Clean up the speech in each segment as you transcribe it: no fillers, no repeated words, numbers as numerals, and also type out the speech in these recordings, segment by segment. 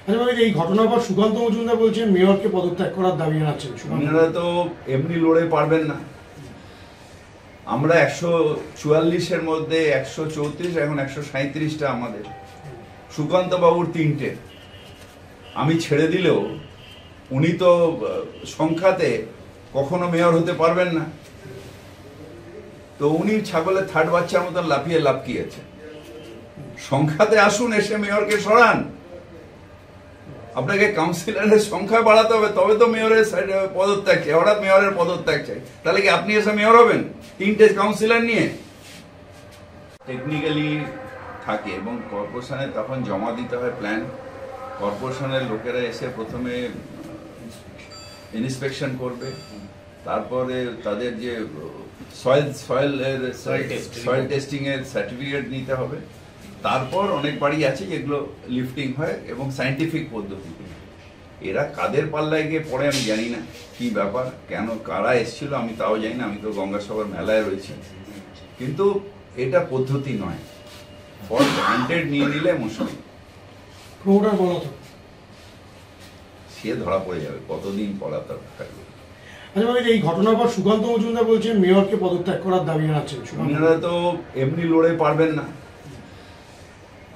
আচ্ছা ভাই, এই ঘটনার পর সুকান্ত মজুমদার বলছেন মেয়রকে পদত্যাগ করার দাবি জানাচ্ছেন। আপনারা তো এমনি লড়ে পারবেন না। আমরা 144-এর মধ্যে 134, এখন 137টা আমাদের। সুকান্ত বাবুর 3টে। আমি ছেড়ে দিলেও উনি তো সংখ্যাতে কখনো মেয়র হতে পারবেন না। তো উনি ছাগলের থার্ড বাচ্চার মতন লাফিয়ে লাফকিয়েছে। সংখ্যাতে আসুন, এসে মেয়রকে সরান। আপনাকে কাউন্সিলরের সংখ্যা বাড়াতে হবে, তবে তো মেয়রের পদত্যাগ চাই। হঠাৎ মেয়রের পদত্যাগ চাই, তাহলে কি আপনি এসে মেয়র হবেন 3টে কাউন্সিলর নিয়ে? টেকনিক্যালি থাকে এবং কর্পোরেশনে তখন জমা দিতে হয় প্ল্যান। কর্পোরেশনের লোকেরা এসে প্রথমে ইন্সপেকশন করবে, তারপরে তাদের যে সয়েল টেস্টিং এর সার্টিফিকেট নিতে হবে। তারপর অনেক বাড়ি আছে যেগুলো লিফটিং হয় এবং সায়েন্টিফিক পদ্ধতি। এরা কাদের পাল্লায় গিয়ে পড়ে আমি জানি না, কি ব্যাপার, কেন কারা এসেছিল আমি তাও জানি না। আমি তো গঙ্গাসাগর মেলায় রয়েছি, কিন্তু এটা পদ্ধতি নয়। ফর গ্রান্টেড নিয়ে নিলে মুশকিল। সে ধরা পড়ে যাবে, কতদিন পলাতক থাকবে। আচ্ছা ভাই, এই ঘটনার পর সুকান্ত মজুমদার বলছেন মেয়রকে পদত্যাগ করার দাবি জানাচ্ছেন। আপনারা তো এমনি লড়ে পারবেন না।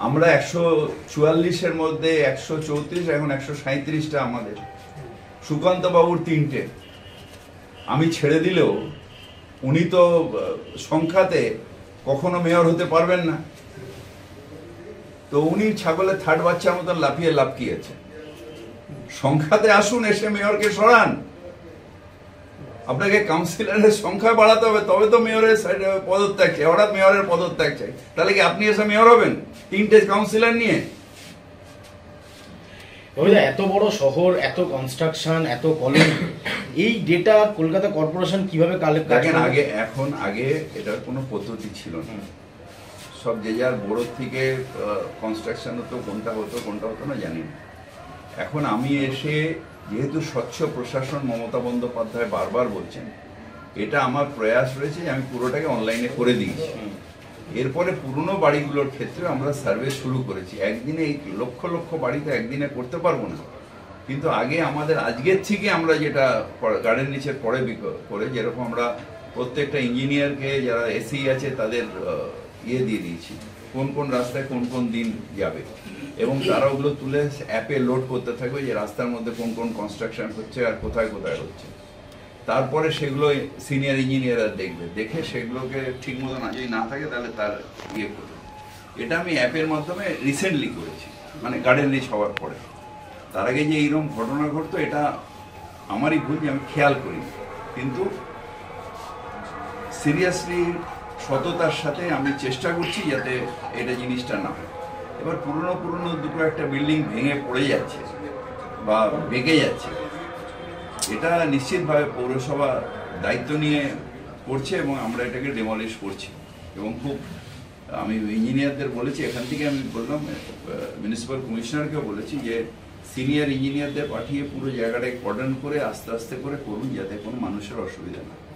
আমরা 144-এর মধ্যে 134, এখন 137টা আমাদের। সুকান্ত বাবুর 3টে। আমি ছেড়ে দিলেও উনি তো সংখ্যাতে কখনো মেয়র হতে পারবেন না। তো উনি ছাগলের থার্ড বাচ্চার মতন লাফিয়ে লাফকিয়েছে। সংখ্যাতে আসুন, এসে মেয়রকে সরান। আপনাকে কাউন্সিলরের সংখ্যা বাড়াতে হবে, তবে তো মেয়রের পদত্যাগ চাই। হঠাৎ মেয়রের পদত্যাগ চাই, তাহলে কি আপনি এসে মেয়র হবেন 3টে কাউন্সিলর নিয়ে? এত বড় শহর, এত কনস্ট্রাকশন, এত কলোনি, এই ডেটা কলকাতা কর্পোরেশন কিভাবে কালেক্ট দেখেন? আগে এটার কোনো পদ্ধতি ছিল না। সব যে যার বোর্ড থেকে কনস্ট্রাকশন হতো, কোনটা হতো না জানি না। এখন আমি এসে, যেহেতু স্বচ্ছ প্রশাসন মমতা বন্দ্যোপাধ্যায় বারবার বলছেন, এটা আমার প্রয়াস রয়েছে যে আমি পুরোটাকে অনলাইনে করে দিয়েছি। এরপরে পুরনো বাড়িগুলোর ক্ষেত্রে আমরা সার্ভে শুরু করেছি। একদিনে এই লক্ষ লক্ষ বাড়িতে একদিনে করতে পারবো না, কিন্তু আগে আমাদের আজকের থেকে আমরা যেটা গার্ডেন নিচের পরে করে, যেরকম আমরা প্রত্যেকটা ইঞ্জিনিয়ারকে যারা এসি আছে তাদের দিয়ে দিয়েছি কোন কোন রাস্তায় কোন কোন দিন যাবে, এবং তারা ওগুলো তুলে অ্যাপে লোড করতে থাকবে যে রাস্তার মধ্যে কোন কোন কনস্ট্রাকশন হচ্ছে আর কোথায় কোথায় হচ্ছে। তারপরে সেগুলো সিনিয়র ইঞ্জিনিয়াররা দেখবে, দেখে সেগুলোকে ঠিক মতন যদি না থাকে তাহলে তার করবে। এটা আমি অ্যাপের মাধ্যমে রিসেন্টলি করেছি, মানে গার্ডেন রিচ হওয়ার পরে। তার আগে যে এইরকম ঘটনা ঘটতো, এটা আমারই ভুল যে আমি খেয়াল করি, কিন্তু সিরিয়াসলি সততার সাথে আমি চেষ্টা করছি যাতে এটা জিনিসটা না হয়। এবার পুরনো দুটো একটা বিল্ডিং ভেঙে পড়ে যাচ্ছে বা বেঁকে যাচ্ছে, এটা নিশ্চিতভাবে পৌরসভা দায়িত্ব নিয়ে করছে এবং আমরা এটাকে ডেমলিশ করছি। এবং আমি ইঞ্জিনিয়ারদের বলেছি, এখান থেকে আমি বললাম মিউনিসিপ্যাল কমিশনারকেও বলেছি যে সিনিয়র ইঞ্জিনিয়ারদের পাঠিয়ে পুরো জায়গাটাকে কর্ডন করে আস্তে আস্তে করে করুন, যাতে কোনো মানুষের অসুবিধা না হয়।